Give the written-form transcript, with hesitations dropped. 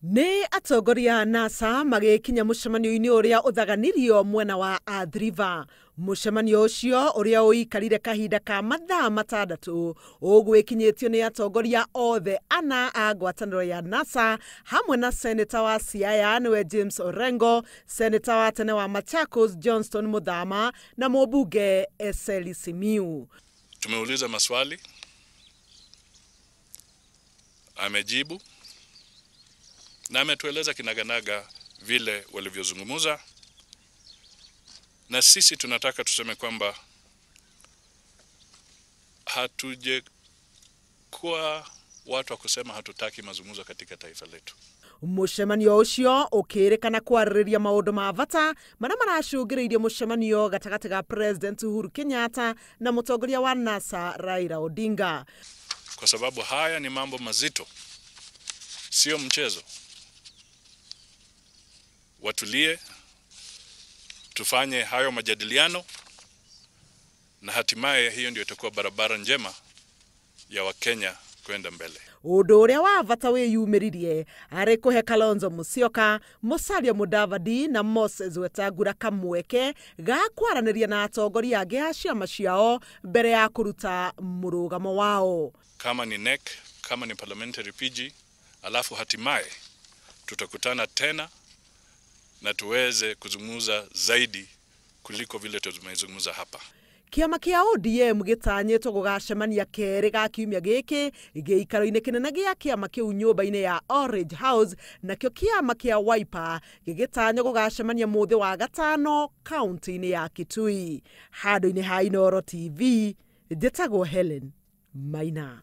Ni Atongoria NASA magikinya mucemanio-ini uria uthaganirio mwena wa athi. Mucemanio ucio uria uikarire kahinda ka mathaa matandatu ugwikinyitio ni atongoria othe ana a ngwataniro ya NASA hamwe na seneta wa Siaya niwe James Orengo, seneta wa tene wa Machakos Johnston Muthama na mbunge Eseli Simiu. Tumeuliza maswali, amejibu na ametueleza kinaganaga vile walivyozungumza, na sisi tunataka tuseme kwamba hatuje kuwa watu wa kusema hatutaki mazungumzo katika taifa letu. Mucemanio ucio ukirikana kwaririria maundu ma bata maria maracungiriirie mucemanio gatagati ga President Uhuru Kenyatta na mutongoria wa NASA Raila Odinga. Kwa sababu haya ni mambo mazito, sio mchezo. Watulie, tufanye hayo majadiliano, na hatimaye hiyo ndio itakuwa barabara njema ya Wakenya kwenda mbele. Undu uria wa bata wiyumiririe ari kuhe Kalonzo Musyoka, Musalia Mudavadi na Moses Wetangula kamweke ga kwaraniria na atongoria angi a ciama ciao mbere ya kuruta murugamo wao. Kama ni NEC, kama ni parliamentary PG, alafu hatimaye tutakutana tena na tuweze kuzungumza zaidi kuliko vile tumezungumza hapa. Ciama kia ODM gitanyitwo gugacemania keri ga kiumia giki giikaro-ini kinene gia ciama kiu nyumba-ini ya Orange House, nakio ciama kia Wiper gigitanya gugacemania muthi wa gatano kaunti-ini ya Kitui. Handu-ini ha Inooro TV, njitagwo Helen Maina.